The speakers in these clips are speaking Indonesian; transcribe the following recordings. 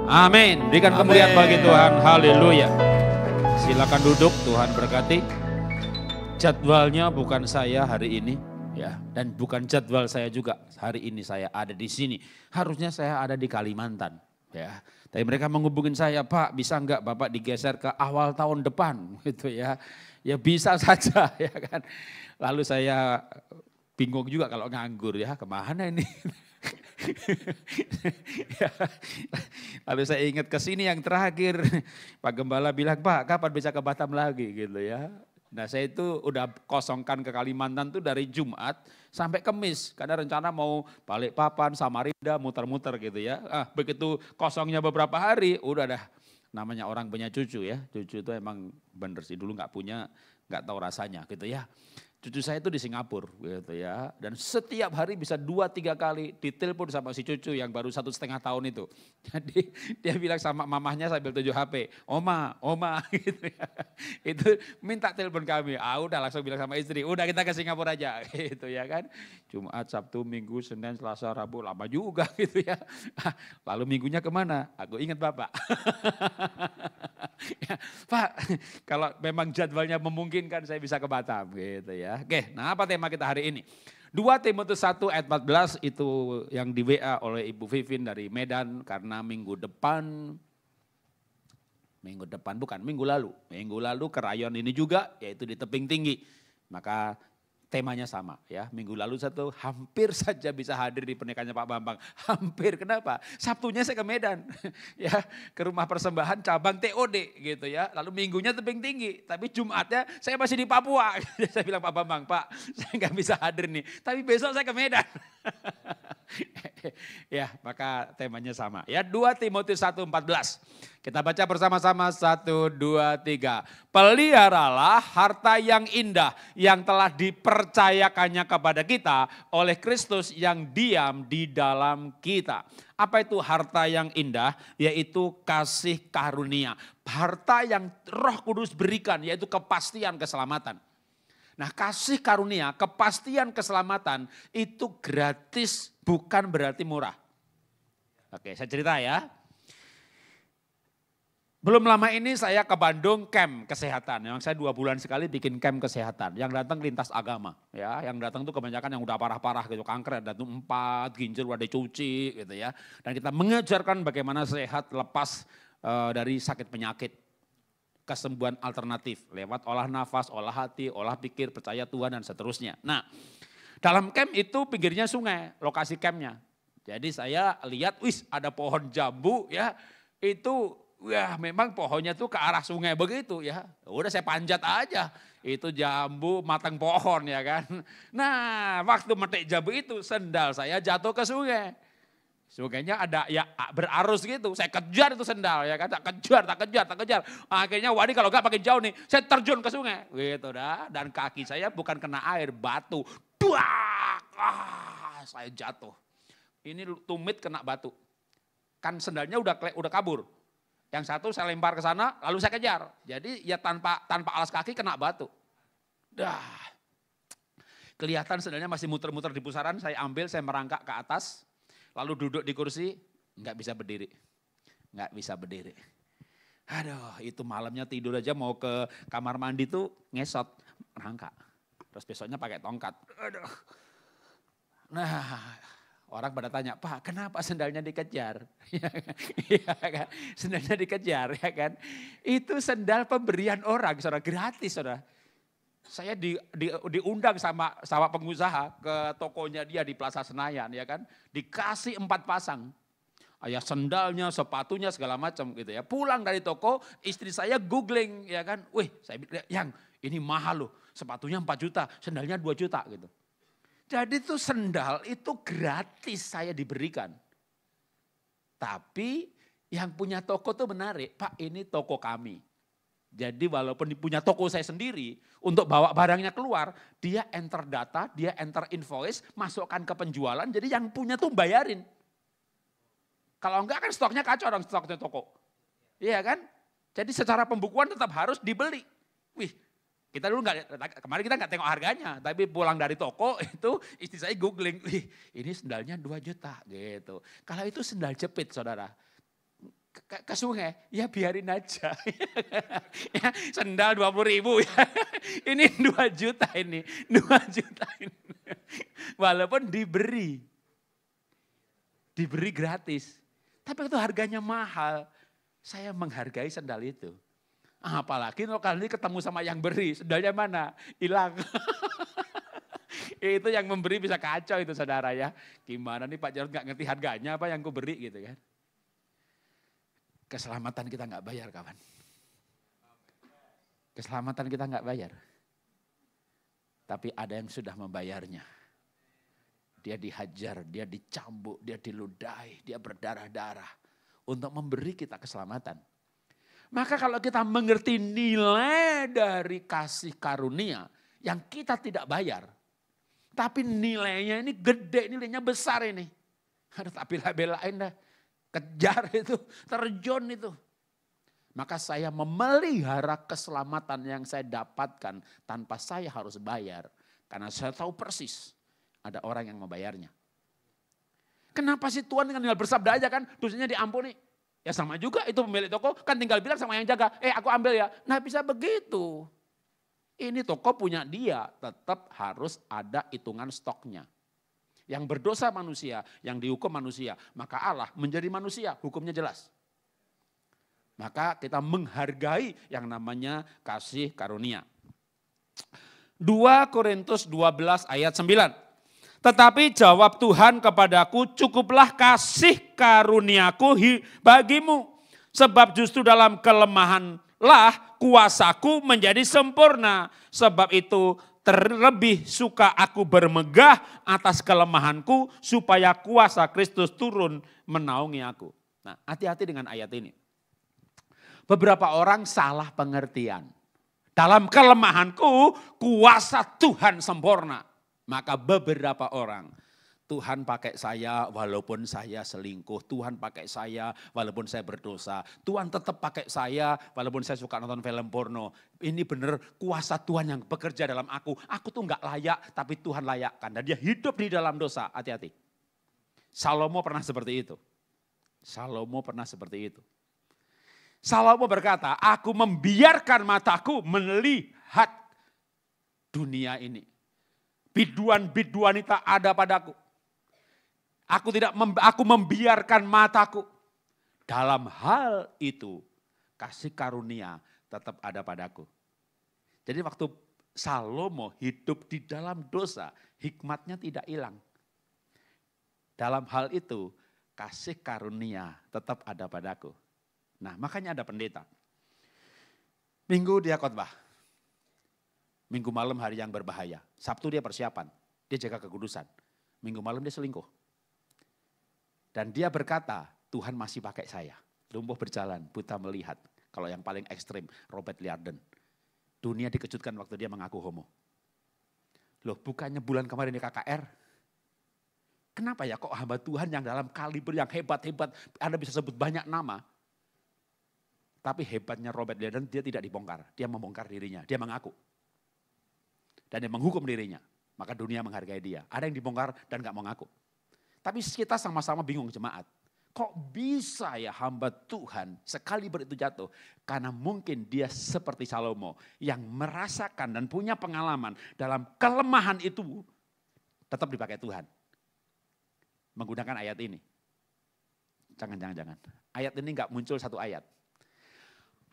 Amin. Berikan kemuliaan bagi Tuhan. Haleluya. Silakan duduk, Tuhan berkati. Jadwalnya bukan saya hari ini, ya, dan bukan jadwal saya juga hari ini saya ada di sini. Harusnya saya ada di Kalimantan, ya. Tapi mereka menghubungin saya, Pak, bisa enggak Bapak digeser ke awal tahun depan, gitu ya. Ya bisa saja, ya kan. Lalu saya bingung juga kalau nganggur, ya, kemana ini? Lalu saya ingat ke sini yang terakhir, Pak Gembala bilang, Pak kapan bisa ke Batam lagi gitu ya. Nah saya itu udah kosongkan ke Kalimantan tuh dari Jumat sampai Kamis. Karena rencana mau Balikpapan, Samarinda, muter-muter gitu ya. Begitu kosongnya beberapa hari, udah dah. Namanya orang punya cucu ya. Cucu itu emang bener sih, dulu gak punya, gak tahu rasanya gitu ya. Cucu saya itu di Singapura gitu ya. Dan setiap hari bisa 2-3 kali ditelepon sama si cucu yang baru 1,5 tahun itu. Jadi dia bilang sama mamahnya sambil tunjuk HP, Oma gitu ya. Itu minta telepon kami, udah langsung bilang sama istri, udah kita ke Singapura aja gitu ya kan. Jumat, Sabtu, Minggu, Senin, Selasa, Rabu, lama juga gitu ya. Lalu minggunya kemana? Aku ingat Bapak. Ya, Pak, kalau memang jadwalnya memungkinkan saya bisa ke Batam gitu ya. Oke, nah apa tema kita hari ini? 2 Timotius 1 ayat 14 itu yang di WA oleh Ibu Vivin dari Medan karena minggu lalu ke rayon ini juga yaitu di Tebing Tinggi. Maka temanya sama ya, minggu lalu satu hampir saja bisa hadir di pernikahannya Pak Bambang. Hampir, kenapa? Sabtunya saya ke Medan, ya ke rumah persembahan cabang TOD gitu ya. Lalu minggunya Tebing Tinggi, tapi Jumatnya saya masih di Papua. Saya bilang Pak Bambang, Pak saya nggak bisa hadir nih, tapi besok saya ke Medan. Ya maka temanya sama ya, 2 Timotius 1:14. Kita baca bersama-sama 1, 2, 3. Peliharalah harta yang indah yang telah dipercayakannya kepada kita oleh Kristus yang diam di dalam kita. Apa itu harta yang indah? Yaitu kasih karunia. Harta yang Roh Kudus berikan yaitu kepastian keselamatan. Nah kasih karunia, kepastian keselamatan itu gratis, bukan berarti murah. Oke saya cerita ya. Belum lama ini saya ke Bandung camp kesehatan. Memang saya 2 bulan sekali bikin camp kesehatan. Yang datang lintas agama. Ya, yang datang tuh kebanyakan yang udah parah-parah gitu. Kanker ada tuh 4, ginjal udah dicuci gitu ya. Dan kita mengajarkan bagaimana sehat lepas dari sakit penyakit. Kesembuhan alternatif lewat olah nafas, olah hati, olah pikir, percaya Tuhan dan seterusnya. Nah dalam camp itu pinggirnya sungai, lokasi campnya. Jadi saya lihat, ada pohon jambu ya, itu wah memang pohonnya tuh ke arah sungai begitu ya. Udah saya panjat aja, itu jambu matang pohon ya kan. Nah waktu metik jambu itu sendal saya jatuh ke sungai. Sungainya ada ya berarus gitu, saya kejar itu sendal ya kan, tak kejar. Akhirnya wadi kalau gak makin jauh nih, saya terjun ke sungai gitu dah. Dan kaki saya bukan kena air, batu. Duak, saya jatuh. Ini tumit kena batu. Kan sendalnya udah kabur. Yang satu saya lempar ke sana, lalu saya kejar. Jadi ya tanpa alas kaki kena batu. Dah. Kelihatan sendalnya masih muter-muter di pusaran, saya ambil, saya merangkak ke atas. Lalu duduk di kursi, nggak bisa berdiri. Aduh itu malamnya tidur aja mau ke kamar mandi tuh ngesot, merangkak. Terus besoknya pakai tongkat. Aduh. Nah orang pada tanya, Pak kenapa sendalnya dikejar? Iya kan, sendalnya dikejar ya kan. Itu sendal pemberian orang, saudara, gratis saudara. Saya diundang sama pengusaha ke tokonya dia di Plaza Senayan ya kan. Dikasih 4 pasang. Ya sendalnya, sepatunya segala macam gitu ya. Pulang dari toko istri saya googling ya kan. Saya bilang yang ini mahal loh. Sepatunya 4 juta, sendalnya 2 juta gitu. Jadi tuh sendal itu gratis saya diberikan. Tapi yang punya toko tuh menarik. Pak ini toko kami. Jadi walaupun punya toko saya sendiri, untuk bawa barangnya keluar, dia enter data, dia enter invoice, masukkan ke penjualan, jadi yang punya tuh bayarin. Kalau enggak kan stoknya kacau dong, stoknya toko. Iya kan? Jadi secara pembukuan tetap harus dibeli. Kita dulu kemarin kita nggak tengok harganya, tapi pulang dari toko itu istri saya googling, ini sendalnya 2 juta gitu. Kalau itu sendal jepit saudara. ke sungai, ya biarin aja. Ya, sendal 20.000 ya. Ini 2 juta ini, 2 juta ini. Walaupun diberi gratis. Tapi itu harganya mahal. Saya menghargai sendal itu. Apalagi kalau kali ini ketemu sama yang beri, sendalnya mana? Hilang. Itu yang memberi bisa kacau itu saudara ya. Gimana nih Pak Jarod gak ngerti harganya apa yang ku beri gitu kan. Keselamatan kita gak bayar kawan. Keselamatan kita gak bayar. Tapi ada yang sudah membayarnya. Dia dihajar, dia dicambuk, dia diludahi, dia berdarah-darah. Untuk memberi kita keselamatan. Maka kalau kita mengerti nilai dari kasih karunia yang kita tidak bayar. Tapi nilainya ini gede, nilainya besar ini. Ada tak bela-belain dah. Kejar itu, terjun itu. Maka saya memelihara keselamatan yang saya dapatkan tanpa saya harus bayar. Karena saya tahu persis ada orang yang membayarnya. Kenapa sih Tuhan tinggal bersabda aja kan dosanya diampuni. Ya sama juga itu pemilik toko kan tinggal bilang sama yang jaga, aku ambil ya. Nah bisa begitu. Ini toko punya dia, tetap harus ada hitungan stoknya. Yang berdosa manusia, yang dihukum manusia. Maka Allah menjadi manusia, hukumnya jelas. Maka kita menghargai yang namanya kasih karunia. 2 Korintus 12 ayat 9. Tetapi jawab Tuhan kepadaku, cukuplah kasih karuniaku bagimu. Sebab justru dalam kelemahanlah kuasaku menjadi sempurna. Sebab itu terlebih suka aku bermegah atas kelemahanku supaya kuasa Kristus turun menaungi aku. Nah, hati-hati dengan ayat ini. Beberapa orang salah pengertian. Dalam kelemahanku kuasa Tuhan sempurna. Maka beberapa orang, Tuhan pakai saya walaupun saya selingkuh. Tuhan pakai saya walaupun saya berdosa. Tuhan tetap pakai saya walaupun saya suka nonton film porno. Ini benar kuasa Tuhan yang bekerja dalam aku. Aku tuh gak layak tapi Tuhan layakkan. Dan dia hidup di dalam dosa. Hati-hati. Salomo pernah seperti itu. Salomo pernah seperti itu. Salomo berkata, aku membiarkan mataku melihat dunia ini. Biduan-biduanita ada padaku. Aku membiarkan mataku. Dalam hal itu kasih karunia tetap ada padaku. Jadi waktu Salomo hidup di dalam dosa, hikmatnya tidak hilang. Dalam hal itu kasih karunia tetap ada padaku. Nah makanya ada pendeta. Minggu dia khotbah. Minggu malam hari yang berbahaya. Sabtu dia persiapan, dia jaga kekudusan. Minggu malam dia selingkuh. Dan dia berkata, Tuhan masih pakai saya. Lumpuh berjalan, buta melihat. Kalau yang paling ekstrim, Robert Liardon. Dunia dikejutkan waktu dia mengaku homo. Loh bukannya bulan kemarin di KKR? Kenapa ya kok hamba Tuhan yang dalam kaliber yang hebat-hebat, Anda bisa sebut banyak nama. Tapi hebatnya Robert Liardon, dia tidak dibongkar. Dia membongkar dirinya, dia mengaku. Dan dia menghukum dirinya, maka dunia menghargai dia. Ada yang dibongkar dan gak mau ngaku. Tapi kita sama-sama bingung jemaat. Kok bisa ya hamba Tuhan sekali itu jatuh? Karena mungkin dia seperti Salomo yang merasakan dan punya pengalaman dalam kelemahan itu tetap dipakai Tuhan. Menggunakan ayat ini. Jangan. Ayat ini gak muncul satu ayat.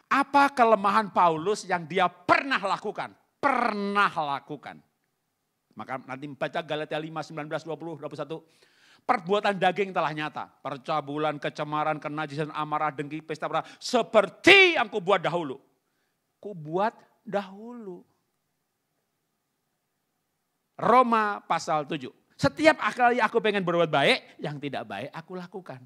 Apa kelemahan Paulus yang dia pernah lakukan? Maka nanti baca Galatia 5, 19, 20, 21. Perbuatan daging telah nyata. Percabulan, kecemaran, kenajisan, amarah, dengki, pesta pera. Seperti yang kubuat dahulu. Roma pasal 7. Setiap kali aku pengen berbuat baik, yang tidak baik aku lakukan.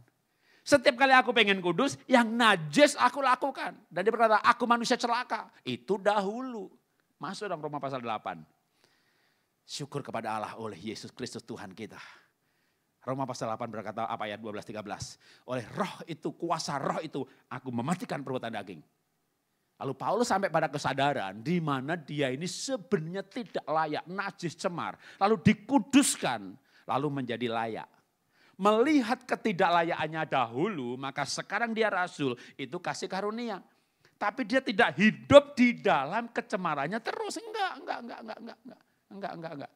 Setiap kali aku pengen kudus, yang najis aku lakukan. Dan dia berkata, aku manusia celaka. Itu dahulu. Masuk dalam Roma pasal 8. Syukur kepada Allah oleh Yesus Kristus Tuhan kita. Roma pasal 8 berkata apa ayat 12-13. Oleh roh itu, kuasa roh itu, aku mematikan perbuatan daging. Lalu Paulus sampai pada kesadaran di mana dia ini sebenarnya tidak layak, najis, cemar. Lalu dikuduskan, lalu menjadi layak. Melihat ketidaklayakannya dahulu, maka sekarang dia rasul, itu kasih karunia. Tapi dia tidak hidup di dalam kecemarannya terus. Enggak.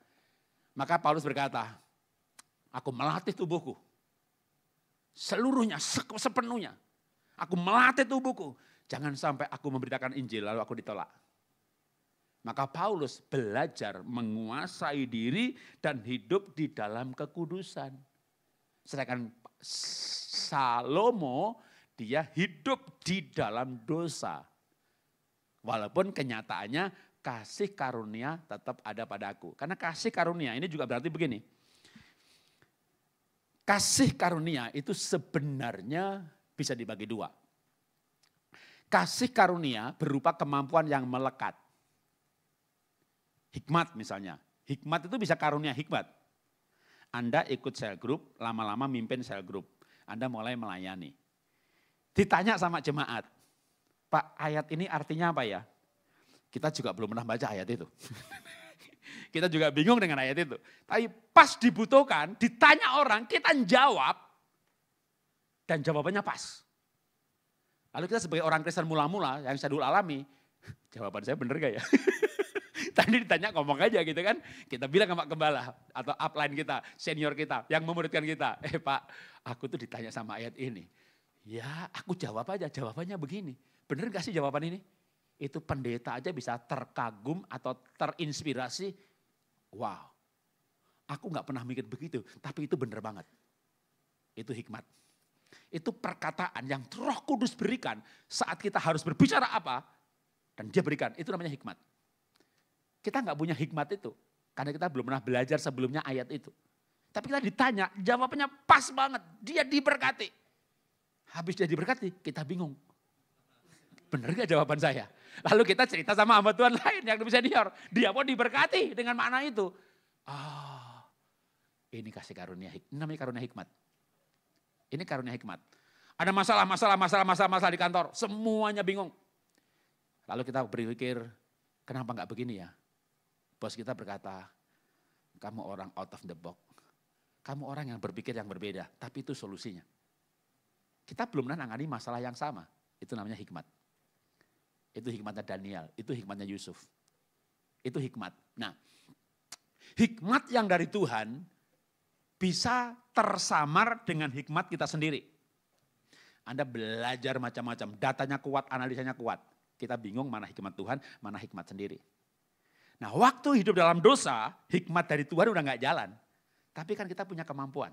Maka Paulus berkata, aku melatih tubuhku. Seluruhnya, sepenuhnya. Aku melatih tubuhku. Jangan sampai aku memberitakan Injil lalu aku ditolak. Maka Paulus belajar menguasai diri dan hidup di dalam kekudusan. Sedangkan Salomo dia hidup di dalam dosa. Walaupun kenyataannya kasih karunia tetap ada padaku. Karena kasih karunia ini juga berarti begini. Kasih karunia itu sebenarnya bisa dibagi dua. Kasih karunia berupa kemampuan yang melekat. Hikmat misalnya. Hikmat itu bisa karunia hikmat. Anda ikut sel group, lama-lama mimpin sel group. Anda mulai melayani. Ditanya sama jemaat, Pak ayat ini artinya apa ya? Kita juga belum pernah baca ayat itu. Kita juga bingung dengan ayat itu. Tapi pas dibutuhkan, ditanya orang, kita jawab. Dan jawabannya pas. Lalu kita sebagai orang Kristen mula-mula yang saya dulu alami, jawaban saya benar gak ya? Tadi ditanya ngomong aja gitu kan. Kita bilang sama gembala atau upline kita, senior kita yang memuridkan kita. Pak aku tuh ditanya sama ayat ini. Ya aku jawab aja, jawabannya begini. Bener gak sih jawaban ini? Itu pendeta aja bisa terkagum atau terinspirasi. Wow, aku gak pernah mikir begitu, tapi itu bener banget. Itu hikmat. Itu perkataan yang Roh Kudus berikan saat kita harus berbicara apa. Dan dia berikan, itu namanya hikmat. Kita gak punya hikmat itu, karena kita belum pernah belajar sebelumnya ayat itu. Tapi kita ditanya, jawabannya pas banget, dia diberkati. Habis dia diberkati, kita bingung. Benar gak jawaban saya? Lalu kita cerita sama hamba Tuhan lain yang lebih senior. Dia pun diberkati dengan makna itu. Ini kasih karunia, ini namanya karunia hikmat. Ini karunia hikmat. Ada masalah di kantor, semuanya bingung. Lalu kita berpikir, kenapa gak begini ya? Bos kita berkata, kamu orang out of the box. Kamu orang yang berpikir yang berbeda, tapi itu solusinya. Kita belum pernah nangani masalah yang sama. Itu namanya hikmat. Itu hikmatnya Daniel, itu hikmatnya Yusuf. Itu hikmat. Nah, hikmat yang dari Tuhan bisa tersamar dengan hikmat kita sendiri. Anda belajar macam-macam, datanya kuat, analisanya kuat. Kita bingung mana hikmat Tuhan, mana hikmat sendiri. Nah waktu hidup dalam dosa, hikmat dari Tuhan udah gak jalan. Tapi kan kita punya kemampuan.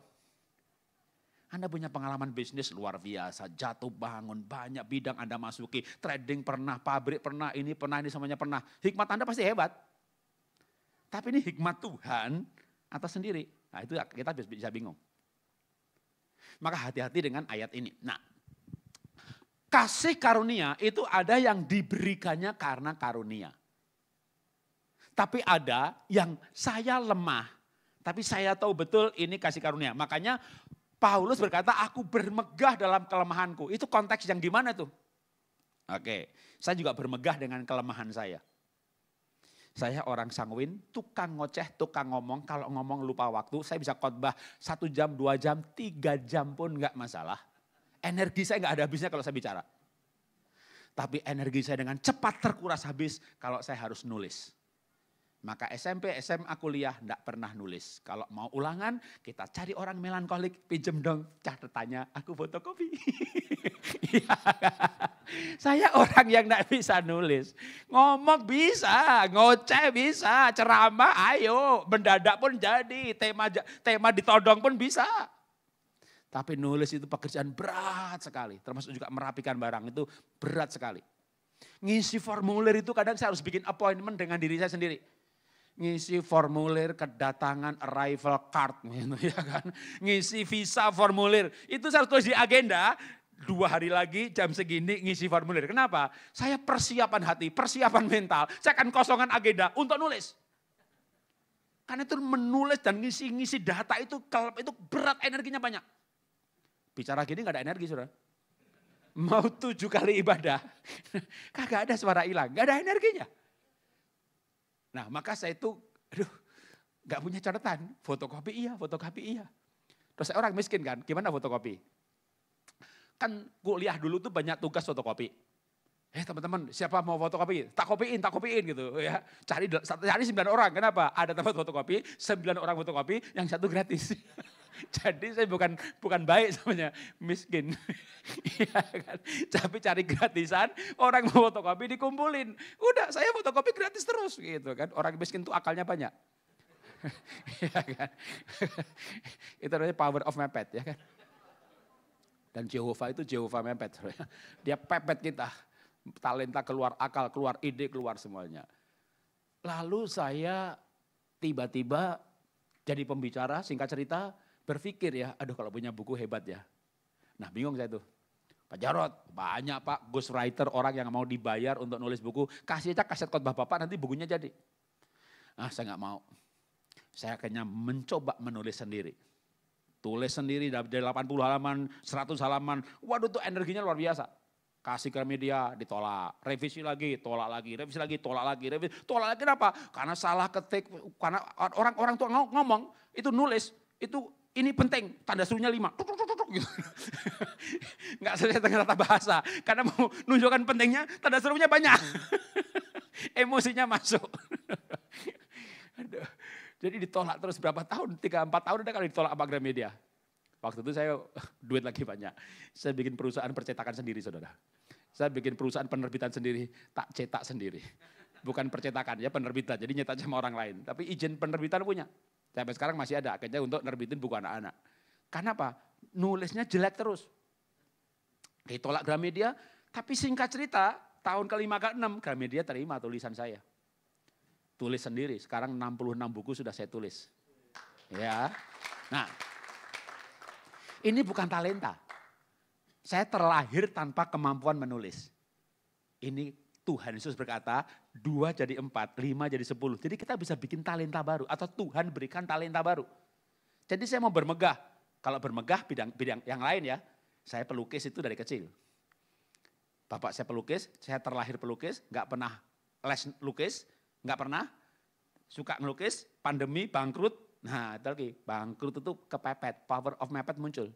Anda punya pengalaman bisnis luar biasa, jatuh bangun, banyak bidang Anda masuki. Trading pernah, pabrik pernah, ini semuanya pernah. Hikmat Anda pasti hebat. Tapi ini hikmat Tuhan atau sendiri. Nah itu kita bisa bingung. Maka hati-hati dengan ayat ini. Nah kasih karunia itu ada yang diberikannya karena karunia. Tapi ada yang saya lemah, tapi saya tahu betul ini kasih karunia. Makanya Paulus berkata, aku bermegah dalam kelemahanku. Itu konteks yang gimana tuh? Oke, saya juga bermegah dengan kelemahan saya. Saya orang sanguin, tukang ngoceh, tukang ngomong. Kalau ngomong lupa waktu, saya bisa khotbah 1 jam, 2 jam, 3 jam pun gak masalah. Energi saya gak ada habisnya kalau saya bicara. Tapi energi saya dengan cepat terkuras habis kalau saya harus nulis. Maka SMP, SMA, kuliah enggak pernah nulis. Kalau mau ulangan, kita cari orang melankolik, pinjem dong catatannya, aku fotokopi. Saya orang yang enggak bisa nulis. Ngomong bisa, ngoceh bisa, ceramah ayo, mendadak pun jadi, tema ditodong pun bisa. Tapi nulis itu pekerjaan berat sekali, termasuk juga merapikan barang itu berat sekali. Ngisi formulir itu kadang saya harus bikin appointment dengan diri saya sendiri. Ngisi formulir kedatangan arrival card gitu ya kan. Ngisi visa formulir. Itu saya harus tulis di agenda 2 hari lagi jam segini ngisi formulir. Kenapa? Saya persiapan hati, persiapan mental. Saya akan kosongan agenda untuk nulis. Karena itu menulis dan ngisi data itu berat, energinya banyak. Bicara gini gak ada energi saudara. Mau 7 kali ibadah. Kagak ada suara hilang, gak ada energinya. Nah maka saya itu, gak punya catatan, fotokopi iya. Terus saya orang miskin kan, gimana fotokopi? Kan kuliah dulu tuh banyak tugas fotokopi. Teman-teman, siapa mau fotokopi? Tak kopiin gitu ya. Cari 9 orang, kenapa? Ada tempat fotokopi, 9 orang fotokopi, yang satu gratis. Jadi saya bukan baik namanya, miskin. Ya kan? Tapi cari gratisan, orang mau fotokopi dikumpulin. Udah, saya fotokopi gratis terus gitu kan. Orang miskin tuh akalnya banyak. Ya kan? Itu namanya power of mepet ya kan. Dan Jehovah itu Jehovah mepet. Dia pepet kita. Talenta keluar akal, keluar ide, keluar semuanya. Lalu saya tiba-tiba jadi pembicara, singkat cerita, berpikir ya, aduh kalau punya buku hebat ya. Nah bingung saya tuh. Pak Jarod, banyak Pak ghostwriter orang yang mau dibayar untuk nulis buku. Kasih aja kaset khotbah Bapak nanti bukunya jadi. Saya nggak mau. Saya akhirnya mencoba menulis sendiri. Tulis sendiri dari 80 halaman, 100 halaman. Waduh tuh energinya luar biasa. Kasih ke media, ditolak. Revisi lagi, tolak lagi. Revisi lagi, tolak lagi. Tolak lagi kenapa? Karena salah ketik. Karena orang-orang tuh ngomong, itu nulis, itu ini penting. Tanda serunya 5. Gitu. Nggak selesai tengah tata bahasa. Karena mau nunjukkan pentingnya, tanda serunya banyak. Emosinya masuk. Aduh. Jadi ditolak terus berapa tahun, 3-4 tahun udah kali ditolak sama Gramedia. Waktu itu saya duit lagi banyak. Saya bikin perusahaan percetakan sendiri saudara. Saya bikin perusahaan penerbitan sendiri, tak cetak sendiri. Bukan percetakan ya penerbitan, jadi nyetak sama orang lain. Tapi izin penerbitan punya. Sampai sekarang masih ada, akhirnya untuk nerbitin buku anak-anak. Karena apa? Nulisnya jelek terus. Ditolak Gramedia, tapi singkat cerita tahun ke-5 ke-6 Gramedia terima tulisan saya. Tulis sendiri, sekarang 66 buku sudah saya tulis. Ya. Nah, ini bukan talenta. Saya terlahir tanpa kemampuan menulis. Ini Tuhan Yesus berkata, 2 jadi 4, 5 jadi 10. Jadi kita bisa bikin talenta baru atau Tuhan berikan talenta baru. Jadi saya mau bermegah. Kalau bermegah bidang yang lain ya, saya pelukis itu dari kecil. Bapak saya pelukis, saya terlahir pelukis, nggak pernah les lukis, nggak pernah, suka ngelukis, pandemi, bangkrut. Nah itu lagi, bangkrut itu kepepet, power of mepet muncul.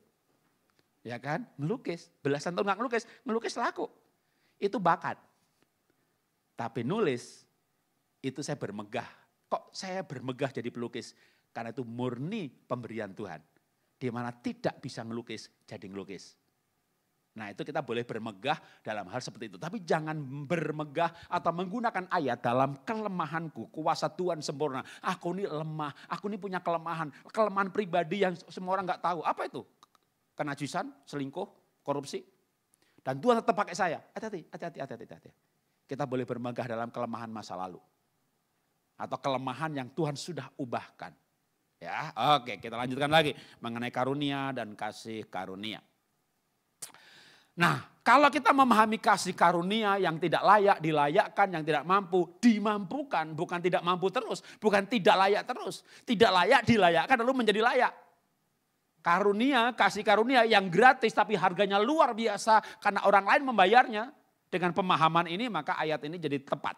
Ya kan, ngelukis, belasan tahun nggak ngelukis laku. Itu bakat. Tapi nulis, itu saya bermegah. Kok saya bermegah jadi pelukis? Karena itu murni pemberian Tuhan. Di mana tidak bisa ngelukis, jadi ngelukis. Nah itu kita boleh bermegah dalam hal seperti itu. Tapi jangan bermegah atau menggunakan ayat dalam kelemahanku. Kuasa Tuhan sempurna. Aku ini lemah, aku ini punya kelemahan. Kelemahan pribadi yang semua orang gak tahu. Apa itu? Kenajisan, selingkuh, korupsi. Dan Tuhan tetap pakai saya. Hati-hati. Kita boleh bermegah dalam kelemahan masa lalu. Atau kelemahan yang Tuhan sudah ubahkan. Ya, oke kita lanjutkan lagi. Mengenai karunia dan kasih karunia. Nah, kalau kita memahami kasih karunia yang tidak layak, dilayakkan, yang tidak mampu, dimampukan, bukan tidak mampu terus, bukan tidak layak terus. Tidak layak, dilayakkan lalu menjadi layak. Karunia, kasih karunia yang gratis tapi harganya luar biasa karena orang lain membayarnya. Dengan pemahaman ini maka ayat ini jadi tepat.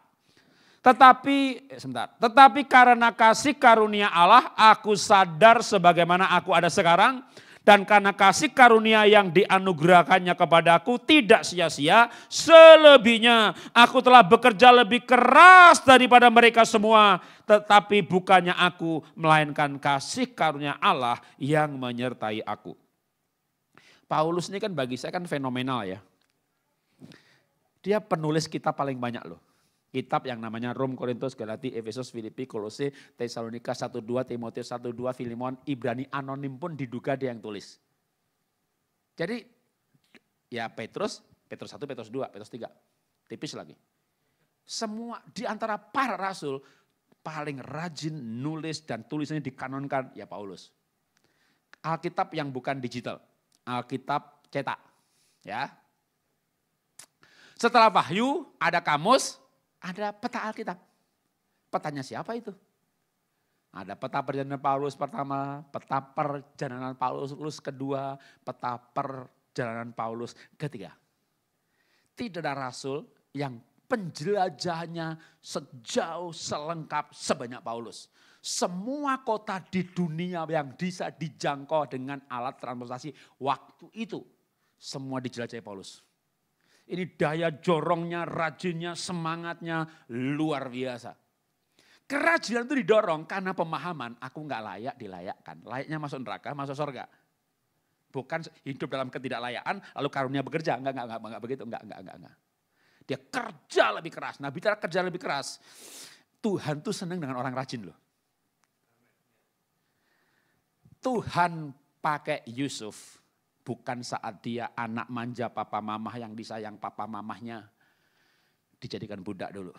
Tetapi karena kasih karunia Allah, aku sadar sebagaimana aku ada sekarang. Dan karena kasih karunia yang dianugerahkannya kepadaku tidak sia-sia, selebihnya aku telah bekerja lebih keras daripada mereka semua. Tetapi bukannya aku, melainkan kasih karunia Allah yang menyertai aku. Paulus ini kan bagi saya kan fenomenal ya. Dia penulis kitab paling banyak loh. Kitab yang namanya Rom, Korintus, Galati, Efesus, Filipi, Kolose, Tesalonika 1-2, Timotius 1-2, Filemon, Ibrani, anonim pun diduga dia yang tulis. Jadi ya Petrus 1, Petrus 2, Petrus 3, tipis lagi. Semua di antara para rasul paling rajin nulis dan tulisannya dikanonkan ya Paulus. Alkitab yang bukan digital, Alkitab cetak. Ya. Setelah Wahyu ada kamus, ada peta Alkitab. Petanya siapa itu? Ada peta perjalanan Paulus pertama, peta perjalanan Paulus kedua, peta perjalanan Paulus ketiga. Tidak ada rasul yang penjelajahannya sejauh selengkap sebanyak Paulus. Semua kota di dunia yang bisa dijangkau dengan alat transportasi waktu itu, semua dijelajahi Paulus. Ini daya jorongnya, rajinnya, semangatnya luar biasa. Kerajinan itu didorong karena pemahaman aku nggak layak dilayakkan. Layaknya masuk neraka, masuk surga. Bukan hidup dalam ketidaklayaan lalu karunia bekerja. Enggak begitu, enggak. Dia kerja lebih keras. Nah bicara kerja lebih keras, Tuhan tuh senang dengan orang rajin loh. Tuhan pakai Yusuf bukan saat dia anak manja papa mamah yang disayang papa mamahnya dijadikan budak dulu.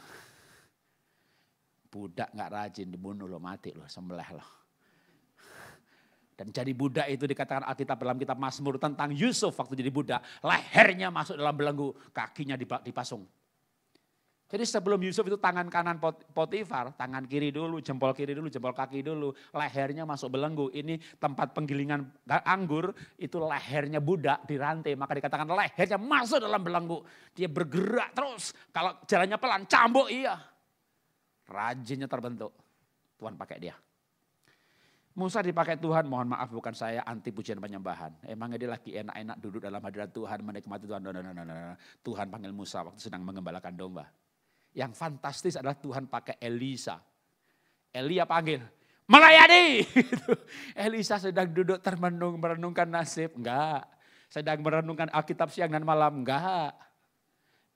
Budak gak rajin dibunuh loh, mati loh, sembelih loh. Dan jadi budak itu dikatakan Alkitab dalam kitab Mazmur tentang Yusuf waktu jadi budak. Lehernya masuk dalam belenggu, kakinya dipasung. Jadi sebelum Yusuf itu tangan kanan Potifar, tangan kiri dulu, jempol kaki dulu. Lehernya masuk belenggu, ini tempat penggilingan anggur, itu lehernya budak dirantai. Maka dikatakan lehernya masuk dalam belenggu. Dia bergerak terus, kalau jalannya pelan, cambuk iya. Rajinnya terbentuk, Tuhan pakai dia. Musa dipakai Tuhan, mohon maaf bukan saya anti pujian penyembahan. Emangnya dia lagi enak-enak duduk dalam hadirat Tuhan, menikmati Tuhan. Tuhan panggil Musa waktu sedang mengembalakan domba. Yang fantastis adalah Tuhan pakai Elisa. Elia panggil, melayani. Elisa sedang duduk merenungkan nasib. Enggak. Sedang merenungkan Alkitab siang dan malam. Enggak.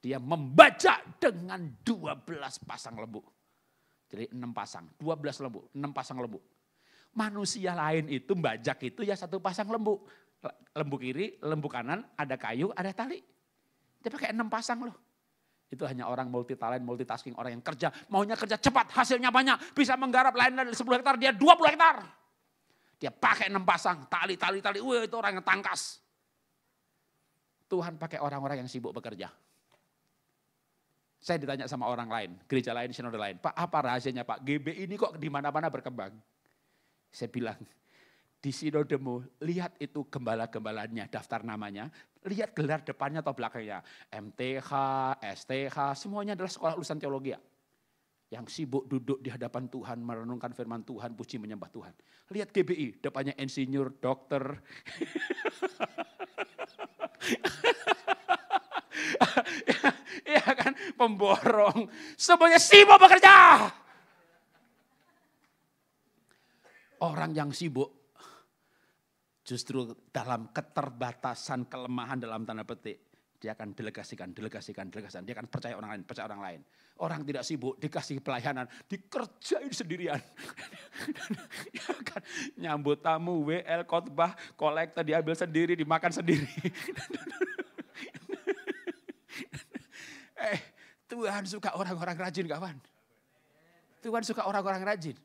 Dia membaca dengan 12 pasang lembu. Jadi 6 pasang, 12 lembu, 6 pasang lembu. Manusia lain itu bajak itu ya 1 pasang lembu. Lembu kiri, lembu kanan, ada kayu, ada tali. Dia pakai 6 pasang loh. Itu hanya orang multi talent, multitasking, orang yang kerja. Maunya kerja cepat, hasilnya banyak. Bisa menggarap lain dari 10 hektar, dia 20 hektar. Dia pakai 6 pasang, tali. Wah itu orang yang tangkas. Tuhan pakai orang-orang yang sibuk bekerja. Saya ditanya sama orang lain, gereja lain, sinode lain. Pak apa rahasianya Pak? GB ini kok di mana-mana berkembang? Saya bilang, di sinodemu lihat itu gembala-gembalanya, daftar namanya. Lihat gelar depannya atau belakangnya. MTH, STH, semuanya adalah sekolah lulusan teologi. Yang sibuk duduk di hadapan Tuhan, merenungkan firman Tuhan, puji menyembah Tuhan. Lihat GBI, depannya insinyur, dokter. Iya kan, pemborong. Semuanya sibuk bekerja. Orang yang sibuk justru dalam keterbatasan kelemahan dalam tanda petik. Dia akan delegasikan. Dia akan percaya orang lain. Orang tidak sibuk dikasih pelayanan, dikerjain sendirian. Ya kan, nyambut tamu, WL, khotbah, kolektor diambil sendiri, dimakan sendiri. Tuhan suka orang-orang rajin kawan. Tuhan suka orang-orang rajin.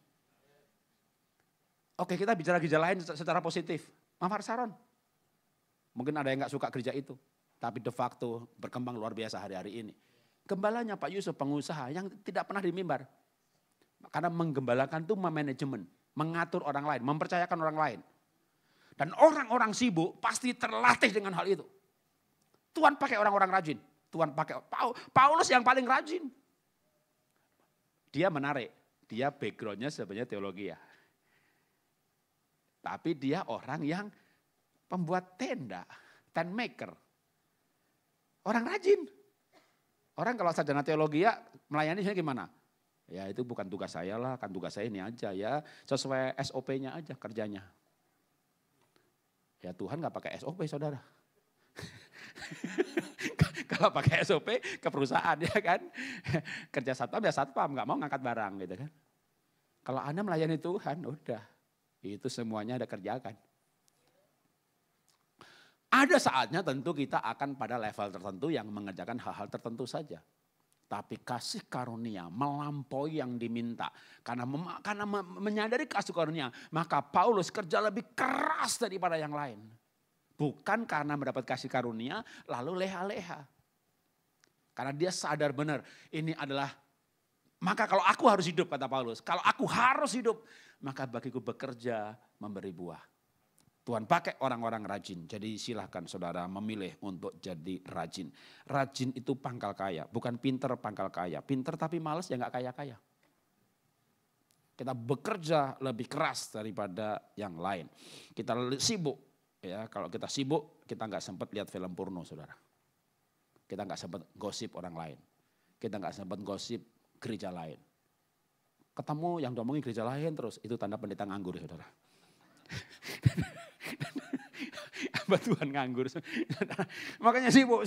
Oke kita bicara gereja lain secara positif. Mawar Saron. Mungkin ada yang gak suka gereja itu. Tapi de facto berkembang luar biasa hari-hari ini. Gembalanya Pak Yusuf pengusaha yang tidak pernah di mimbar. Karena menggembalakan itu memanajemen. Mengatur orang lain, mempercayakan orang lain. Dan orang-orang sibuk pasti terlatih dengan hal itu. Tuhan pakai orang-orang rajin. Tuhan pakai Paulus yang paling rajin. Dia menarik. Dia backgroundnya sebenarnya teologi ya. Tapi dia orang yang pembuat tenda. Tent maker. Orang rajin. Orang kalau sarjana teologi ya melayani saya gimana? Ya itu bukan tugas saya lah. Kan tugas saya ini aja ya. Sesuai SOP-nya aja kerjanya. Ya Tuhan gak pakai SOP saudara. Kalau pakai SOP ke perusahaan ya kan. Kerja satpam ya satpam, gak mau ngangkat barang gitu kan. Kalau Anda melayani Tuhan udah. Itu semuanya ada kerjakan. Ada saatnya tentu kita akan pada level tertentu yang mengerjakan hal-hal tertentu saja. Tapi kasih karunia melampaui yang diminta. Karena menyadari kasih karunia, maka Paulus kerja lebih keras daripada yang lain. Bukan karena mendapat kasih karunia lalu leha-leha. Karena dia sadar benar ini adalah, maka kalau aku harus hidup kata Paulus. Kalau aku harus hidup maka bagiku bekerja memberi buah. Tuhan pakai orang-orang rajin. Jadi silahkan saudara memilih untuk jadi rajin. Rajin itu pangkal kaya. Bukan pinter pangkal kaya. Pinter tapi malas ya gak kaya-kaya. Kita bekerja lebih keras daripada yang lain. Kita sibuk. Ya, kalau kita sibuk, kita nggak sempat lihat film porno, saudara. Kita nggak sempat gosip orang lain. Kita nggak sempat gosip gereja lain. Ketemu yang ngomongin gereja lain terus, itu tanda pendeta nganggur, saudara. Apa Tuhan nganggur? Makanya sibuk.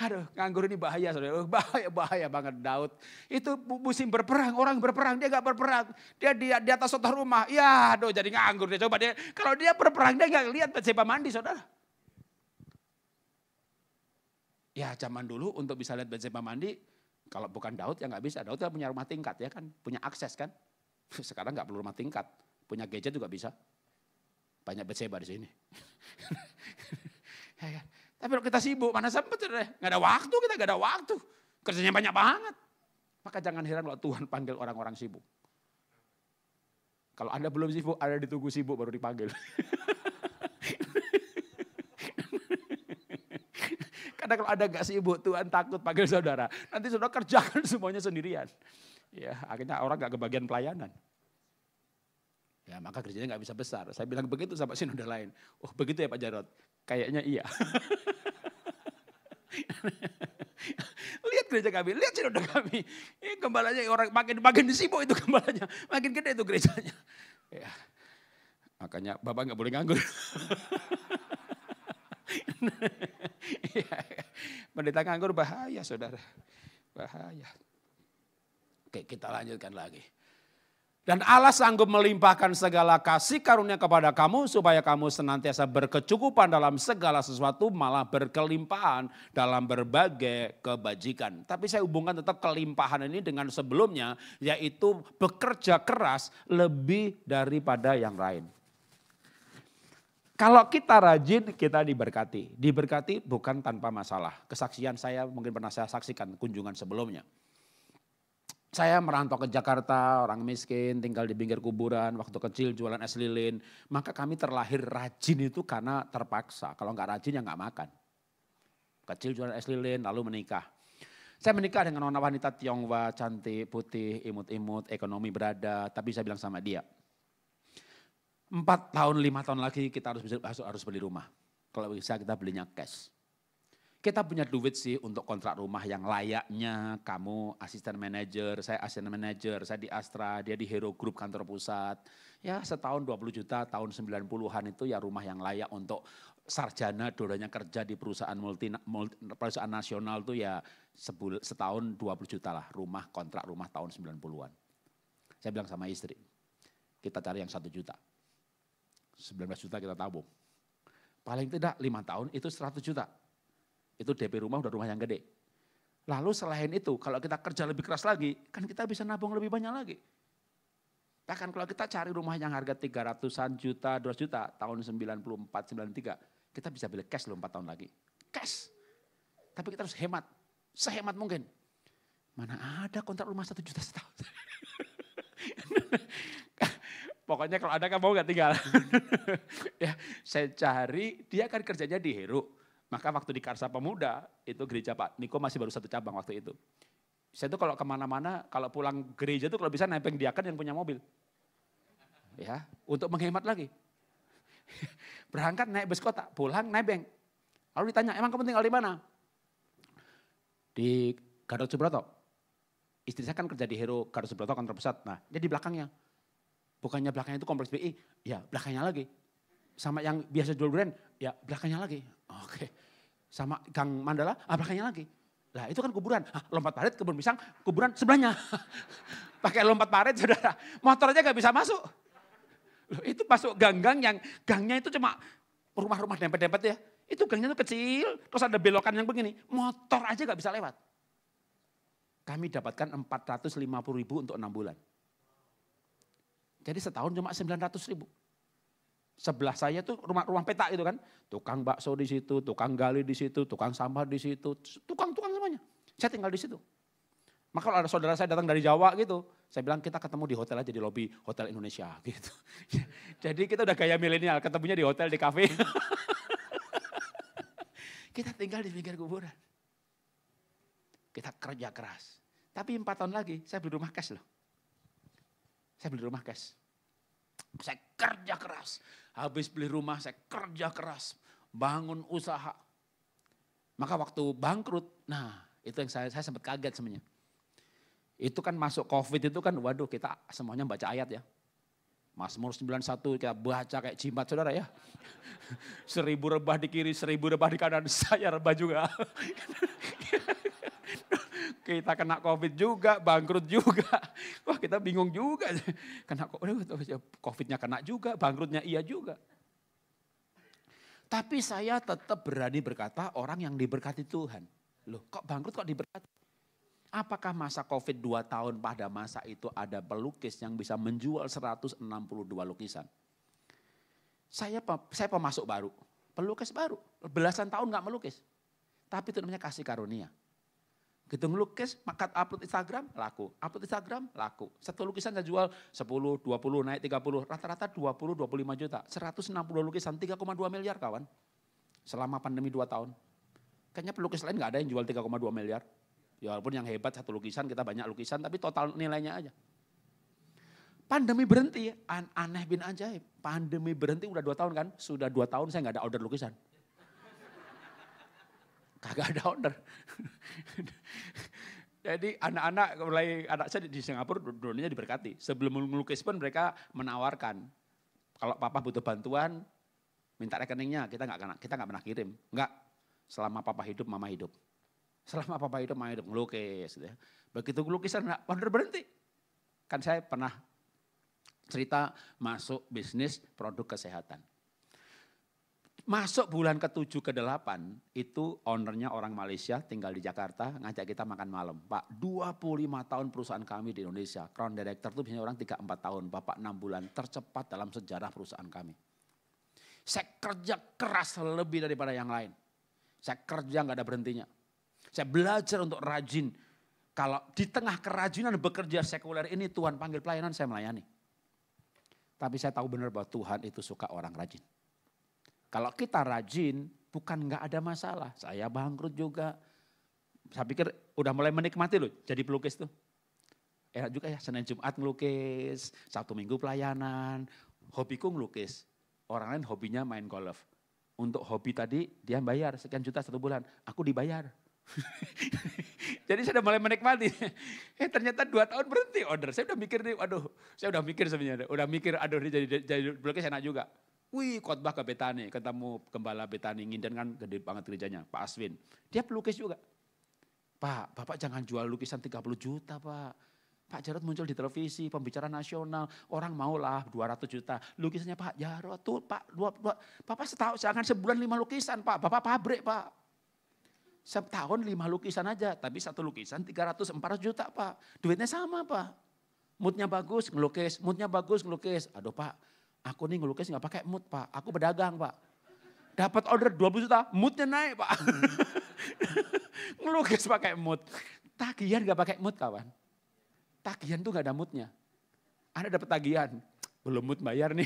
Aduh, nganggur ini bahaya, saudara. Bahaya banget Daud. Itu musim berperang, orang berperang, dia gak berperang. Dia di atas atap rumah, ya aduh jadi nganggur. Dia coba kalau dia berperang, dia gak lihat Batseba mandi, saudara. Ya zaman dulu untuk bisa lihat Batseba mandi, kalau bukan Daud ya gak bisa. Daud kan punya rumah tingkat ya kan, punya akses kan. Sekarang gak perlu rumah tingkat, punya gadget juga bisa. Banyak Batseba di sini. Ya, ya. Tapi kalau kita sibuk, mana sempat, nggak ada waktu, kita nggak ada waktu. Kerjanya banyak banget. Maka jangan heran kalau Tuhan panggil orang-orang sibuk. Kalau Anda belum sibuk, Anda ditunggu sibuk baru dipanggil. Karena kalau Anda nggak sibuk, Tuhan takut panggil saudara. Nanti saudara kerjakan semuanya sendirian. Ya, akhirnya orang nggak kebagian pelayanan. Ya maka gereja nggak bisa besar. Saya bilang begitu sama sinode lain. Oh begitu ya Pak Jarod? Kayaknya iya. Lihat gereja kami, lihat sinode kami. Ini gembalanya orang makin sibuk itu gembalanya. Makin gede itu gerejanya. Ya. Makanya Bapak nggak boleh nganggur. Pendeta nganggur bahaya saudara. Bahaya. Oke kita lanjutkan lagi. Dan Allah sanggup melimpahkan segala kasih karunia kepada kamu supaya kamu senantiasa berkecukupan dalam segala sesuatu malah berkelimpahan dalam berbagai kebajikan. Tapi saya hubungkan tetap kelimpahan ini dengan sebelumnya yaitu bekerja keras lebih daripada yang lain. Kalau kita rajin kita diberkati. Diberkati bukan tanpa masalah. Kesaksian saya mungkin pernah saya saksikan kunjungan sebelumnya. Saya merantau ke Jakarta, orang miskin, tinggal di pinggir kuburan, waktu kecil jualan es lilin. Maka kami terlahir rajin itu karena terpaksa. Kalau nggak rajin ya nggak makan. Kecil jualan es lilin, lalu menikah. Saya menikah dengan wanita Tionghoa, cantik, putih, imut-imut, ekonomi berada. Tapi saya bilang sama dia, 4 tahun, 5 tahun lagi kita harus beli rumah. Kalau bisa kita belinya cash. Kita punya duit sih untuk kontrak rumah yang layaknya kamu asisten manajer, saya asisten manajer, saya di Astra, dia di Hero Group kantor pusat. Ya setahun 20 juta, tahun 90-an itu ya rumah yang layak untuk sarjana dua-duanya kerja di perusahaan perusahaan nasional tuh ya setahun 20 juta lah rumah, kontrak rumah tahun 90-an. Saya bilang sama istri, kita cari yang 1 juta. 19 juta kita tabung. Paling tidak 5 tahun itu 100 juta. Itu DP rumah udah rumah yang gede. Lalu selain itu kalau kita kerja lebih keras lagi, kan kita bisa nabung lebih banyak lagi. Bahkan kalau kita cari rumah yang harga 300-an juta, 200 juta, tahun 94, 93, kita bisa beli cash loh 4 tahun lagi. Cash. Tapi kita harus hemat, sehemat mungkin. Mana ada kontrak rumah 1 juta setahun. Pokoknya kalau ada kan mau gak tinggal. Ya, saya cari, dia kan kerjanya di Hero. Maka waktu di Karsa Pemuda, itu gereja Pak Niko masih baru 1 cabang waktu itu. Saya tuh kalau kemana-mana, kalau pulang gereja tuh kalau bisa nebeng diaken yang punya mobil. Ya, untuk menghemat lagi. Berangkat naik bus kota, pulang nebeng. Lalu ditanya, emang kamu tinggal di mana? Di Gatot Subroto. Istri saya kan kerja di Hero Gatot Subroto kantor pusat. Nah, dia di belakangnya. Bukannya belakangnya itu kompleks BI, ya belakangnya lagi. Sama yang biasa jual durian, ya belakangnya lagi. Oke. Sama Gang Mandala, belakangnya lagi. Lah itu kan kuburan, lompat parit kebun pisang, kuburan sebelahnya. Pakai lompat parit saudara, motor aja gak bisa masuk. Loh, itu masuk gang-gang yang gangnya itu cuma rumah-rumah dempet-dempet ya. Itu gangnya itu kecil, terus ada belokan yang begini, motor aja gak bisa lewat. Kami dapatkan 450.000 untuk 6 bulan. Jadi setahun cuma 900.000. Sebelah saya tuh rumah petak gitu kan. Tukang bakso di situ, tukang gali di situ, tukang sampah di situ, tukang-tukang semuanya. Saya tinggal di situ. Maka kalau ada saudara saya datang dari Jawa gitu, saya bilang kita ketemu di hotel aja di lobi Hotel Indonesia gitu. Jadi kita udah gaya milenial, ketemunya di hotel, di kafe. Kita tinggal di pinggir kuburan. Kita kerja keras. Tapi 4 tahun lagi saya beli rumah cash loh. Saya beli rumah cash. Saya kerja keras. Habis beli rumah saya kerja keras. Bangun usaha. Maka waktu bangkrut, nah itu yang saya sempat kaget sebenarnya. Itu kan masuk COVID itu kan, waduh kita semuanya baca ayat ya. Mazmur 91 kita baca kayak jimat saudara ya. 1000 rebah di kiri, 1000 rebah di kanan, saya rebah juga. Kita kena COVID juga, bangkrut juga. Wah kita bingung juga. Kena COVID-nya kena juga, bangkrutnya iya juga. Tapi saya tetap berani berkata orang yang diberkati Tuhan. Loh kok bangkrut kok diberkati? Apakah masa COVID 2 tahun pada masa itu ada pelukis yang bisa menjual 162 lukisan? Saya pemasok baru, pelukis baru. Belasan tahun gak melukis. Tapi itu namanya kasih karunia. Gitu ngelukis, makat upload Instagram, laku. Upload Instagram, laku. Satu lukisan saya jual 10, 20, naik 30. Rata-rata 20, 25 juta. 160 lukisan, 3,2 miliar kawan. Selama pandemi 2 tahun. Kayaknya pelukis lain gak ada yang jual 3,2 miliar. Ya walaupun yang hebat satu lukisan, kita banyak lukisan, tapi total nilainya aja. Pandemi berhenti, aneh bin ajaib. Pandemi berhenti udah 2 tahun kan, sudah 2 tahun saya gak ada order lukisan. Kagak ada order. Jadi anak-anak mulai anak saya di Singapura dulunya diberkati. Sebelum melukis pun mereka menawarkan kalau papa butuh bantuan minta rekeningnya, kita nggak pernah kirim. Enggak. Selama papa hidup mama hidup. Selama papa hidup mama hidup ngelukis gitu ya. Begitu lukisan order berhenti. Kan saya pernah cerita masuk bisnis produk kesehatan. Masuk bulan ke-7 ke-8 itu ownernya orang Malaysia tinggal di Jakarta ngajak kita makan malam. Pak 25 tahun perusahaan kami di Indonesia. Crown Director itu biasanya orang 3-4 tahun. Bapak 6 bulan tercepat dalam sejarah perusahaan kami. Saya kerja keras lebih daripada yang lain. Saya kerja gak ada berhentinya. Saya belajar untuk rajin. Kalau di tengah kerajinan bekerja sekuler ini Tuhan panggil pelayanan saya melayani. Tapi saya tahu benar bahwa Tuhan itu suka orang rajin. Kalau kita rajin, bukan nggak ada masalah. Saya bangkrut juga. Saya pikir udah mulai menikmati loh jadi pelukis tuh. Enak juga ya, Senin Jumat ngelukis, Sabtu Minggu pelayanan. Hobiku ngelukis, orang lain hobinya main golf. Untuk hobi tadi dia bayar sekian juta 1 bulan, aku dibayar. Jadi saya udah mulai menikmati. Ternyata 2 tahun berhenti order. Saya udah mikir nih, saya udah mikir sebenarnya. Udah mikir jadi pelukis enak juga. Wih khotbah ke Betani, ketemu Gembala Betani, Nginden kan gede banget gerejanya, Pak Aswin. Dia pelukis juga. Pak, Bapak jangan jual lukisan 30 juta Pak. Pak Jarod muncul di televisi, pembicara nasional, orang maulah 200 juta. Lukisannya Pak Jarod tuh Pak, Bapak setahun, jangan sebulan 5 lukisan Pak, Bapak pabrik Pak. Setahun 5 lukisan aja, tapi satu lukisan 300-400 juta Pak. Duitnya sama Pak. Moodnya bagus ngelukis, moodnya bagus ngelukis. Aduh Pak. Aku nih ngelukis gak pakai mood Pak, aku pedagang Pak. Dapat order 20 juta, moodnya naik Pak. Ngelukis pakai mood. Tagihan gak pakai mood kawan. Tagihan tuh gak ada moodnya. Anda dapat tagihan, belum mood bayar nih.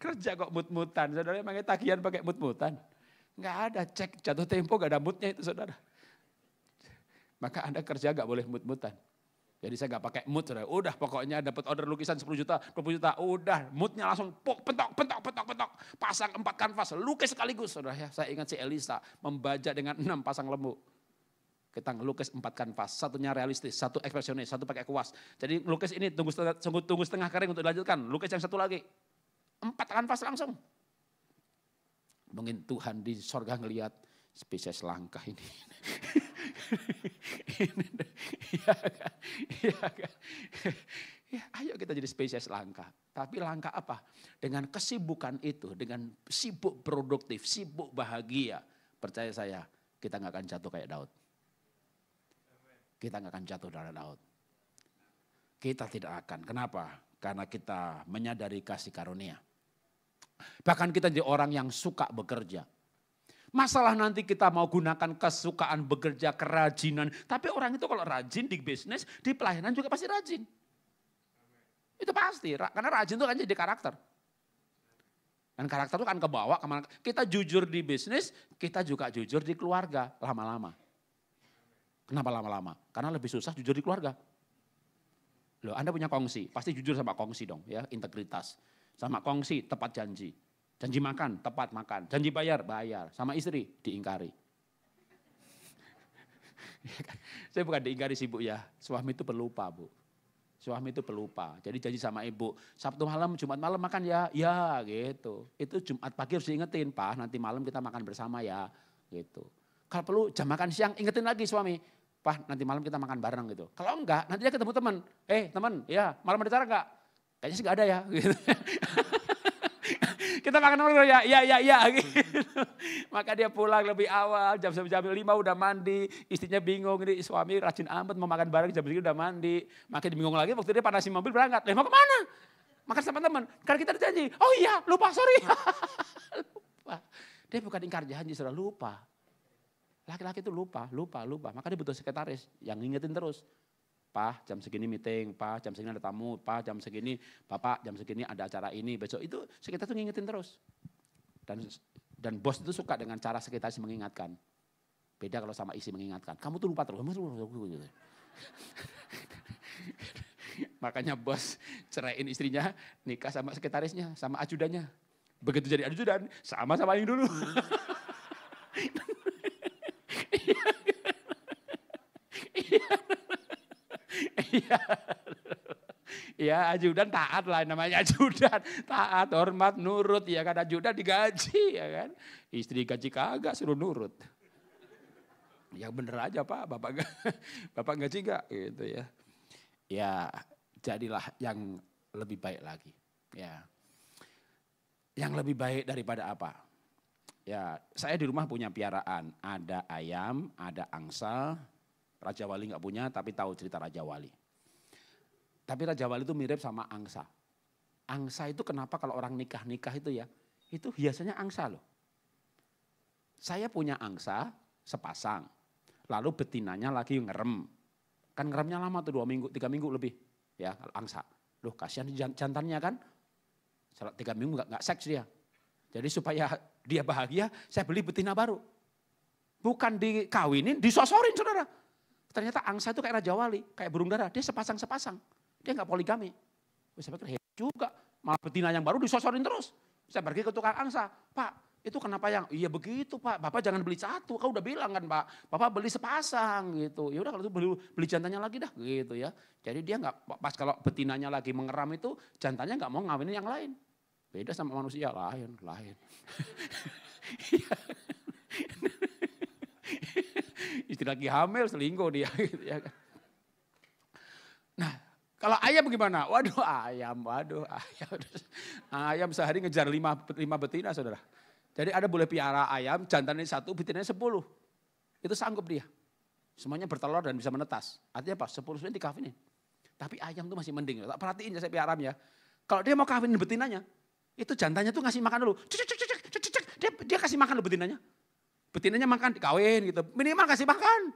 Kerja kok mood-moodan, saudara emangnya tagihan pakai mood-moodan. Gak ada, cek jatuh tempo gak ada moodnya itu saudara. Maka Anda kerja gak boleh mood-moodan. Jadi saya gak pakai mood, saudara. Udah pokoknya dapat order lukisan 10 juta, 20 juta, udah moodnya langsung pentok. Pasang 4 kanvas, lukis sekaligus. Saudara ya, saya ingat si Elisa membajak dengan 6 pasang lembu. Kita ngelukis 4 kanvas, satunya realistis, satu ekspresionis, satu pakai kuas. Jadi lukis ini tunggu setengah kering untuk dilanjutkan, lukis yang satu lagi. 4 kanvas langsung. Mungkin Tuhan di sorga ngelihat spesies langka ini. Iya kan? Ya, ayo kita jadi spesies langka. Tapi langka apa? Dengan kesibukan itu, dengan sibuk produktif, sibuk bahagia. Percaya saya, kita gak akan jatuh kayak Daud. Kita gak akan jatuh darah Daud. Kita tidak akan. Kenapa? Karena kita menyadari kasih karunia. Bahkan kita jadi orang yang suka bekerja. Masalah nanti kita mau gunakan kesukaan bekerja, kerajinan. Tapi orang itu kalau rajin di bisnis, di pelayanan juga pasti rajin. Itu pasti, karena rajin itu kan jadi karakter. Dan karakter itu kan kebawa kemana. Kita jujur di bisnis, kita juga jujur di keluarga lama-lama. Kenapa lama-lama? Karena lebih susah jujur di keluarga. Loh, Anda punya kongsi, pasti jujur sama kongsi dong ya, integritas. Sama kongsi, tepat janji. Janji makan, tepat makan. Janji bayar, bayar. Sama istri, diingkari. Saya bukan diingkari sih Bu ya, suami itu pelupa Bu. Suami itu pelupa, jadi janji sama ibu, Sabtu malam, Jumat malam makan ya, ya gitu. Itu Jumat pagi harus diingetin, Pak nanti malam kita makan bersama ya, gitu. Kalau perlu jam makan siang, ingetin lagi suami, Pak nanti malam kita makan bareng gitu. Kalau enggak, nanti dia ketemu teman, teman ya malam ada acara enggak? Kayaknya sih enggak ada ya. Gitu. Kita makan dulu ya, ya gitu. Maka dia pulang lebih awal, jam 5 udah mandi, istrinya bingung, ini suami rajin amat mau makan bareng jam segini udah mandi. Makin bingung lagi waktu dia panasin mobil berangkat, mau kemana? Makan sama teman, karena kita janji, oh iya lupa sorry. Lupa. Dia bukan ingkar janji, sudah lupa. Laki-laki itu lupa, maka dia butuh sekretaris yang ngingetin terus. Pak jam segini meeting, Pak jam segini ada tamu, Pak jam segini, Bapak jam segini ada acara ini, besok itu sekretaris tuh ngingetin terus. Dan bos itu suka dengan cara sekretaris mengingatkan. Beda kalau sama isi mengingatkan, kamu tuh lupa terus. Makanya bos ceraiin istrinya, nikah sama sekretarisnya, sama ajudannya. Begitu jadi ajudan, sama-sama yang dulu. Ya ajudan taat lah namanya ajudan. Taat, hormat, nurut ya kan ajudan digaji ya kan. Istri gaji kagak suruh nurut. Ya bener aja Pak, Bapak gaji enggak gitu ya. Ya jadilah yang lebih baik lagi. Ya. Yang lebih baik daripada apa? Ya saya di rumah punya piaraan. Ada ayam, ada angsa. Raja Wali enggak punya tapi tahu cerita Raja Wali. Tapi Raja Wali itu mirip sama angsa. Angsa itu kenapa kalau orang nikah-nikah itu ya, itu hiasannya angsa loh. Saya punya angsa sepasang, lalu betinanya lagi ngerem. Kan ngeremnya lama tuh 2 minggu, 3 minggu lebih ya angsa. Loh kasihan jantannya kan, 3 minggu gak seks dia. Jadi supaya dia bahagia, saya beli betina baru. Bukan dikawinin, disosorin saudara. Ternyata angsa itu kayak Raja Wali, kayak burung dara, dia sepasang-sepasang. Dia enggak poligami. Saya pikir hebat juga, malah betina yang baru disosorin terus. Saya pergi ke tukang angsa, Pak itu kenapa yang, iya begitu Pak, Bapak jangan beli satu, kau udah bilang kan Pak, Bapak beli sepasang gitu. Ya udah kalau itu beli jantannya lagi dah gitu ya. Jadi dia enggak, pas kalau betinanya lagi mengeram itu, jantannya enggak mau ngawinin yang lain. Beda sama manusia, lain. Istri lagi hamil, selingkuh dia gitu ya kan. Nah, kalau ayam bagaimana? Waduh ayam. Ayam sehari ngejar 5 betina saudara. Jadi ada boleh piara ayam, jantannya 1, betinanya 10. Itu sanggup dia. Semuanya bertelur dan bisa menetas. Artinya apa? 10 dikawinin. Tapi ayam tuh masih mending. Perhatiin ya saya piara ayam ya. Kalau dia mau kawinin betinanya, itu jantannya tuh ngasih makan dulu. Dia kasih makan dulu betinanya. Betinanya makan, dikawin gitu. Minimal kasih makan.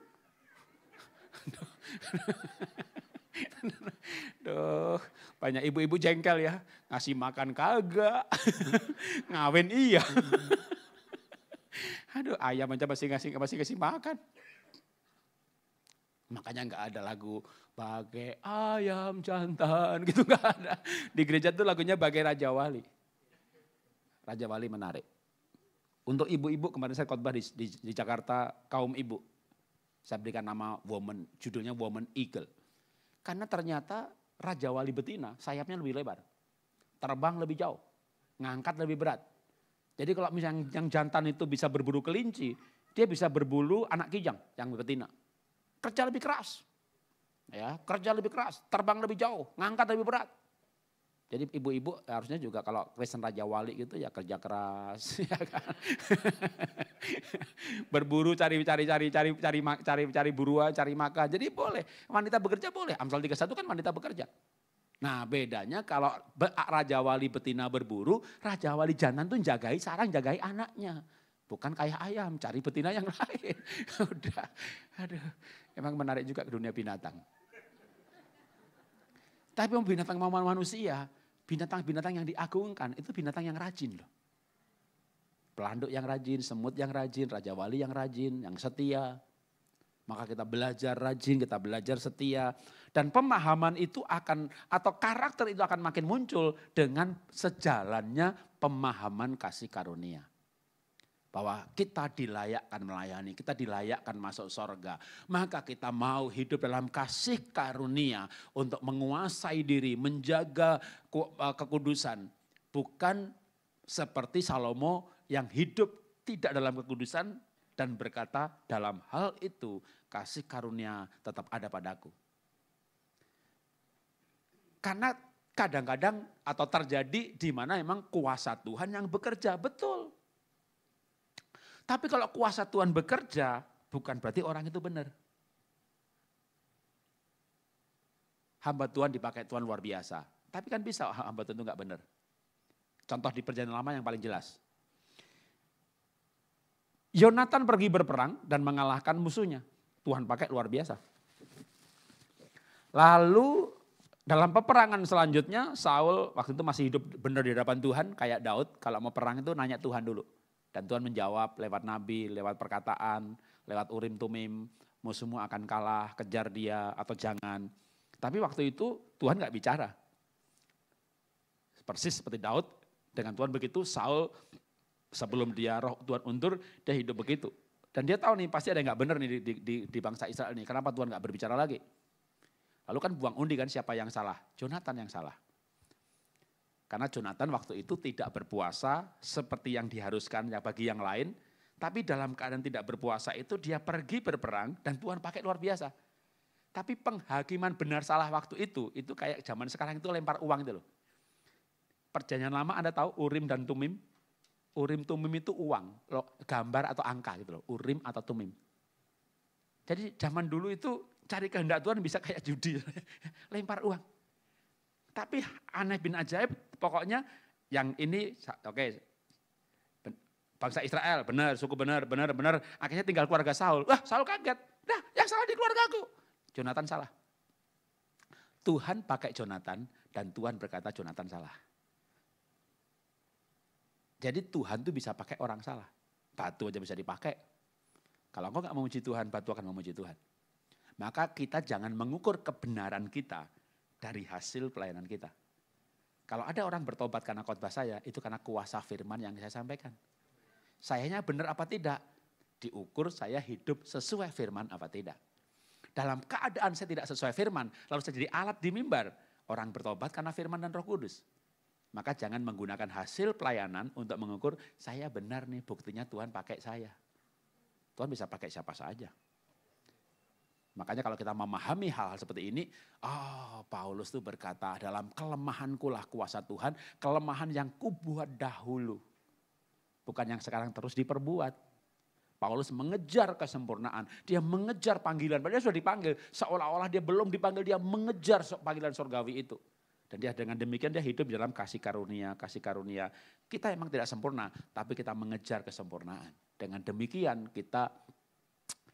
Duh, banyak ibu-ibu jengkel ya. Ngasih makan kagak. Ngawin iya. Aduh, ayam aja masih ngasih makan. Makanya enggak ada lagu bagai ayam jantan gitu enggak ada. Di gereja tuh lagunya bagai Raja Wali. Raja Wali menarik. Untuk ibu-ibu kemarin saya khotbah di Jakarta kaum ibu. Saya berikan nama woman, judulnya Woman Eagle. Karena ternyata Raja Wali betina sayapnya lebih lebar. Terbang lebih jauh. Ngangkat lebih berat. Jadi kalau misalnya yang jantan itu bisa berburu kelinci, dia bisa berburu anak kijang yang betina. Kerja lebih keras. Ya, kerja lebih keras, terbang lebih jauh, ngangkat lebih berat. Jadi ibu-ibu harusnya juga kalau Kristen Raja Wali gitu ya kerja keras. Ya kan? Berburu cari buruan, cari makan. Jadi boleh, wanita bekerja boleh. Amsal 31 kan wanita bekerja. Nah bedanya kalau Raja Wali betina berburu, Raja Wali jantan tuh jagai sarang, jagai anaknya. Bukan kayak ayam, cari betina yang lain. Udah, aduh, emang menarik juga ke dunia binatang. Tapi binatang manusia, binatang-binatang yang diagungkan itu binatang yang rajin loh. Pelanduk yang rajin, semut yang rajin, Raja Wali yang rajin, yang setia. Maka kita belajar rajin, kita belajar setia. Dan pemahaman itu akan, atau karakter itu akan makin muncul dengan sejalannya pemahaman kasih karunia. Bahwa kita dilayakkan melayani, kita dilayakkan masuk surga. Maka kita mau hidup dalam kasih karunia untuk menguasai diri, menjaga kekudusan. Bukan seperti Salomo yang hidup tidak dalam kekudusan dan berkata dalam hal itu kasih karunia tetap ada padaku. Karena kadang-kadang atau terjadi di mana memang kuasa Tuhan yang bekerja, betul. Tapi kalau kuasa Tuhan bekerja bukan berarti orang itu benar. Hamba Tuhan dipakai Tuhan luar biasa. Tapi kan bisa hamba Tuhan itu enggak benar. Contoh di Perjanjian Lama yang paling jelas. Yonatan pergi berperang dan mengalahkan musuhnya. Tuhan pakai luar biasa. Lalu dalam peperangan selanjutnya Saul waktu itu masih hidup benar di hadapan Tuhan. Kayak Daud kalau mau perang itu nanya Tuhan dulu. Dan Tuhan menjawab lewat nabi, lewat perkataan, lewat urim tumim. Musuhmu akan kalah, kejar dia atau jangan. Tapi waktu itu Tuhan gak bicara. Persis seperti Daud dengan Tuhan begitu, Saul sebelum dia roh Tuhan untur, dia hidup begitu. Dan dia tahu nih pasti ada yang gak benar nih di bangsa Israel ini. Kenapa Tuhan gak berbicara lagi? Lalu kan buang undi kan siapa yang salah? Jonatan yang salah. Karena Jonatan waktu itu tidak berpuasa seperti yang diharuskan ya bagi yang lain. Tapi dalam keadaan tidak berpuasa itu dia pergi berperang dan Tuhan pakai luar biasa. Tapi penghakiman benar salah waktu itu kayak zaman sekarang itu lempar uang itu loh. Perjanjian Lama Anda tahu Urim dan Tumim? Urim Tumim itu uang, gambar atau angka gitu loh. Urim atau Tumim. Jadi zaman dulu itu cari kehendak Tuhan bisa kayak judi. Lempar uang. Tapi aneh bin ajaib pokoknya yang ini oke, bangsa Israel benar, suku benar. Akhirnya tinggal keluarga Saul. Wah Saul kaget. Nah yang salah di keluargaku. Jonatan salah. Tuhan pakai Jonatan dan Tuhan berkata Jonatan salah. Jadi Tuhan tuh bisa pakai orang salah. Batu aja bisa dipakai. Kalau engkau gak memuji Tuhan, batu akan memuji Tuhan. Maka kita jangan mengukur kebenaran kita dari hasil pelayanan kita. Kalau ada orang bertobat karena khotbah saya, itu karena kuasa firman yang saya sampaikan. Sayanya benar apa tidak? Diukur saya hidup sesuai firman apa tidak. Dalam keadaan saya tidak sesuai firman, lalu saya jadi alat di mimbar. Orang bertobat karena firman dan Roh Kudus. Maka jangan menggunakan hasil pelayanan untuk mengukur, saya benar nih buktinya Tuhan pakai saya. Tuhan bisa pakai siapa saja. Makanya kalau kita memahami hal-hal seperti ini, Paulus tuh berkata dalam kelemahanku lah kuasa Tuhan, kelemahan yang kubuat dahulu. Bukan yang sekarang terus diperbuat. Paulus mengejar kesempurnaan, dia mengejar panggilan, padahal dia sudah dipanggil. Seolah-olah dia belum dipanggil, dia mengejar panggilan surgawi itu. Dan dia dengan demikian dia hidup dalam kasih karunia. Kita emang tidak sempurna, tapi kita mengejar kesempurnaan. Dengan demikian kita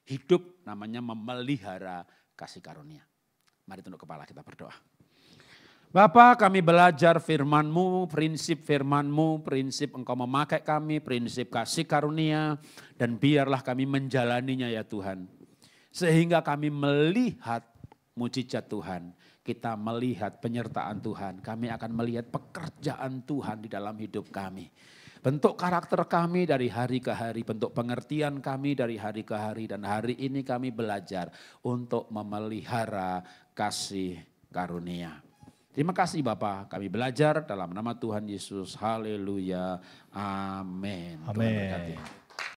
hidup namanya memelihara kasih karunia. Mari tunduk kepala kita berdoa. Bapa, kami belajar firman-Mu, prinsip firman-Mu, prinsip Engkau memakai kami, prinsip kasih karunia. Dan biarlah kami menjalaninya ya Tuhan. Sehingga kami melihat mujizat Tuhan. Kita melihat penyertaan Tuhan, kami akan melihat pekerjaan Tuhan di dalam hidup kami. Bentuk karakter kami dari hari ke hari, bentuk pengertian kami dari hari ke hari. Dan hari ini kami belajar untuk memelihara kasih karunia. Terima kasih Bapak, kami belajar dalam nama Tuhan Yesus. Haleluya, amin. Amin.